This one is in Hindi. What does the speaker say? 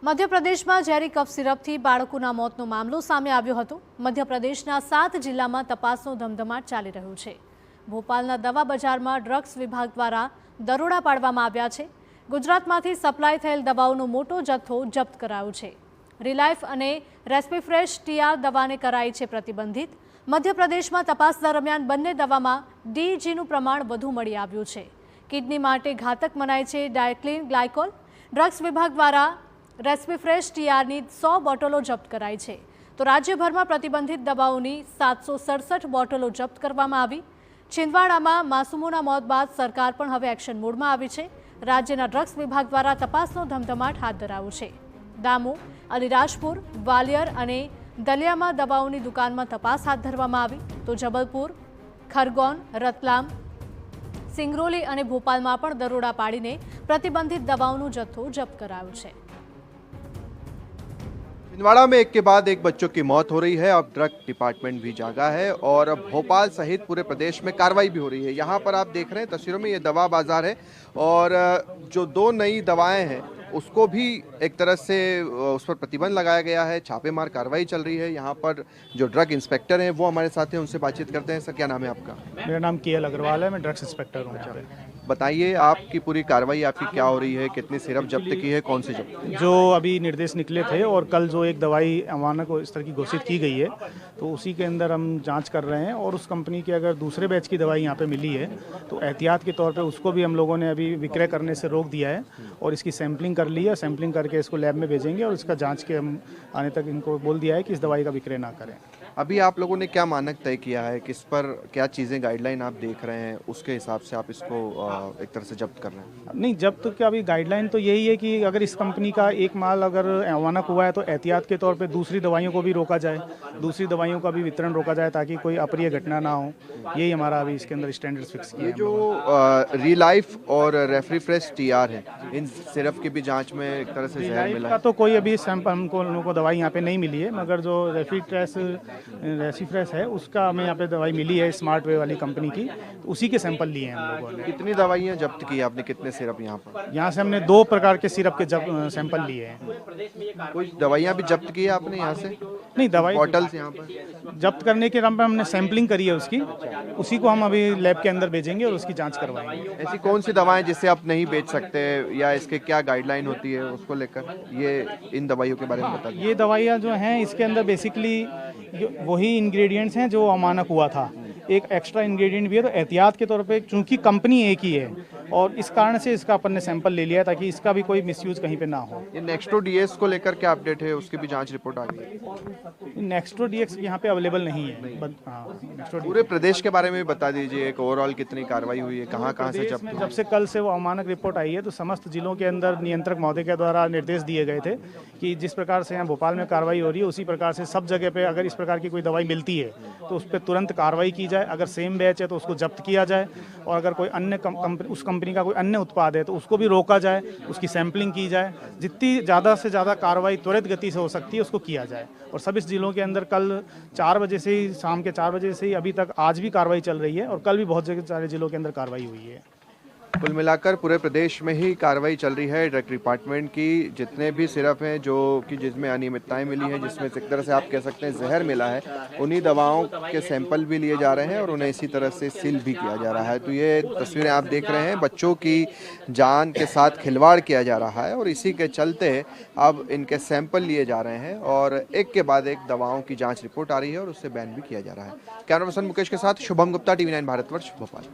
મધ્યપ્રદેશમાં ઝેરી કફ સિરપથી બાળકોના મોતનો મામલો સામે આવ્યો હતો। મધ્યપ્રદેશના 7 જિલ્લામાં તપાસનો ધમધમાટ ચાલી રહ્યો છે। ભોપાલના દવા બજારમાં ડ્રગ્સ વિભાગ દ્વારા દરોડા પાડવામાં આવ્યા છે। ગુજરાતમાંથી સપ્લાય થયેલ દવાઓનો મોટો જથ્થો જપ્ત કરાયો છે। રિલાઇફ અને રેસ્પિફ્રેશ ટીઆર દવાને કરાઈ છે પ્રતિબંધિત। મધ્યપ્રદેશમાં તપાસ દરમિયાન બંને દવામાં ડીઈજીનું પ્રમાણ વધુ મળી આવ્યું છે। કિડની માટે ઘાતક મનાય છે ડાયક્લિન ગ્લાયકોલ। ડ્રગ્સ વિભાગ દ્વારા રેસ્પિફ્રેશ ટીઆરની 100 બોટલો જપ્ત કરાઈ છે, તો રાજ્યભરમાં પ્રતિબંધિત દવાઓની 767 બોટલો જપ્ત કરવામાં આવી। छिंदवाड़ाમાં માસૂમોના મોત બાદ સરકાર પણ હવે એક્શન મોડમાં આવી છે। રાજ્યના ડ્રગ્સ વિભાગ દ્વારા તપાસનો ધમધમાટ હાથ ધરાયો છે। દામોહ, અલીરાજપુર, ગ્વાલિયર અને દલિયામાં દવાઓની દુકાનમાં તપાસ હાથ ધરવામાં આવી, તો જબલપુર, ખરગોન, રતલામ, સિંગરોલી અને ભોપાલમાં પણ દરોડા પાડીને પ્રતિબંધિત દવાઓનો જથ્થો જપ્ત કરાયો છે। छिंदवाड़ा में एक के बाद एक बच्चों की मौत हो रही है। अब ड्रग डिपार्टमेंट भी जागा है और अब भोपाल सहित पूरे प्रदेश में कार्रवाई भी हो रही है। यहाँ पर आप देख रहे हैं तस्वीरों में, ये दवा बाजार है और जो 2 नई दवाएं हैं उसको भी एक तरह से उस पर प्रतिबंध लगाया गया है। छापेमार कार्रवाई चल रही है। यहाँ पर जो ड्रग इंस्पेक्टर हैं वो हमारे साथ हैं, उनसे बातचीत करते हैं। सर, क्या नाम है आपका? मेरा नाम केएल अग्रवाल है, मैं ड्रग्स इंस्पेक्टर हूँ यहाँ पे। बताइए, आपकी पूरी कार्रवाई आपकी क्या हो रही है? कितनी सिरप जब्त की है, कौन सी जब्त? जो अभी निर्देश निकले थे और कल जो एक दवाई अमानक को इस तरह की घोषित की गई है, तो उसी के अंदर हम जांच कर रहे हैं और उस कंपनी की अगर दूसरे बैच की दवाई यहाँ पे मिली है तो एहतियात के तौर पे उसको भी हम लोगों ने अभी विक्रय करने से रोक दिया है और इसकी सैंपलिंग कर ली है। सैंपलिंग करके इसको लैब में भेजेंगे और इसका जाँच के हम आने तक इनको बोल दिया है कि इस दवाई का विक्रय ना करें। अभी आप लोगों ने क्या मानक तय किया है, किस पर क्या चीज़ें गाइडलाइन आप देख रहे हैं, उसके हिसाब से आप इसको एक तरह से जब्त कर रहे हैं? नहीं, जब्त की अभी गाइडलाइन तो यही है कि अगर इस कंपनी का एक माल अगर अमानक हुआ है तो एहतियात के तौर पे दूसरी दवाइयों को भी रोका जाए, दूसरी दवाइयों का भी वितरण रोका जाए ताकि कोई अप्रिय घटना ना हो। यही हमारा अभी इसके अंदर स्टैंडर्ड्स फिक्स किए हैं। ये जो रिलाइफ और रेफ्रिफ्रेश टीआर है, इन सिरप की भी जांच में एक तरह से जहर मिला का है? तो कोई अभी सैंपल हमको लोगों को दवाई यहाँ पे नहीं मिली है, मगर जो रेसिफ्रेश है उसका हमें यहाँ पे दवाई मिली है स्मार्ट वे वाली कंपनी की, तो उसी के सैंपल लिए हैं हम लोगों ने। कितनी दवाइयाँ जब्त की आपने, कितने सिरप यहाँ पर? यहाँ से हमने 2 प्रकार के सिरप के सैंपल लिए हैं। कुछ दवाइयाँ भी जब्त की है आपने यहाँ से? नहीं, दवाई बॉटल्स यहाँ पर जब्त करने के नाम पे हमने सैंपलिंग करी है उसकी, उसी को हम अभी लैब के अंदर भेजेंगे और उसकी जांच करवाएंगे। ऐसी कौन सी दवाएं जिससे आप नहीं बेच सकते या इसके क्या गाइडलाइन होती है उसको लेकर, ये इन दवाइयों के बारे में बता दीजिए। ये दवाइयाँ जो हैं इसके अंदर बेसिकली वही इंग्रेडिएंट्स हैं जो अमानक हुआ था। एक एक्स्ट्रा इंग्रेडिएंट भी है, तो एहतियात के तौर पे चूंकि कंपनी एक ही है और इस कारण से इसका अपन ने सैंपल ले लिया ताकि इसका भी कोई मिसयूज कहीं पे ना हो। ये नेक्स्टो डीएस को लेकर क्या अपडेट है, उसकी भी जांच रिपोर्ट आ गई है? नेक्स्टो डीएक्स यहाँ पे अवेलेबल नहीं है। हाँ, पूरे प्रदेश के बारे में भी बता दीजिए, एक ओवरऑल कितनी कार्रवाई हुई है, कहाँ कहाँ से जब्त? जब से कल से वो अमानक रिपोर्ट आई है तो समस्त जिलों के अंदर नियंत्रक महोदय के द्वारा निर्देश दिए गए थे कि जिस प्रकार से यहाँ भोपाल में कार्रवाई हो रही है उसी प्रकार से सब जगह पे अगर इस प्रकार की कोई दवाई मिलती है तो उस पर तुरंत कार्रवाई की जाए। अगर सेम बैच है तो उसको जब्त किया जाए और अगर कोई अन्य उस कंपनी का कोई अन्य उत्पाद है तो उसको भी रोका जाए, उसकी सैंपलिंग की जाए। जितनी ज़्यादा से ज़्यादा कार्रवाई त्वरित गति से हो सकती है उसको किया जाए। और सभी जिलों के अंदर कल 4 बजे से ही, शाम के 4 बजे से ही अभी तक आज भी कार्रवाई चल रही है और कल भी बहुत जगह सारे जिलों के अंदर कार्रवाई हुई है। कुल मिलाकर पूरे प्रदेश में ही कार्रवाई चल रही है ड्रग डिपार्टमेंट की। जितने भी सिरप हैं जो कि जिसमें अनियमितताएं मिली हैं, जिसमें एक तरह से आप कह सकते हैं जहर मिला है, उन्हीं दवाओं के सैंपल भी लिए जा रहे हैं और उन्हें इसी तरह से सील भी किया जा रहा है। तो ये तस्वीरें आप देख रहे हैं, बच्चों की जान के साथ खिलवाड़ किया जा रहा है और इसी के चलते अब इनके सैंपल लिए जा रहे हैं और एक के बाद एक दवाओं की जाँच रिपोर्ट आ रही है और उससे बैन भी किया जा रहा है। कैमरा पर्सन मुकेश के साथ शुभम गुप्ता, TV9 भारतवर्ष, भोपाल।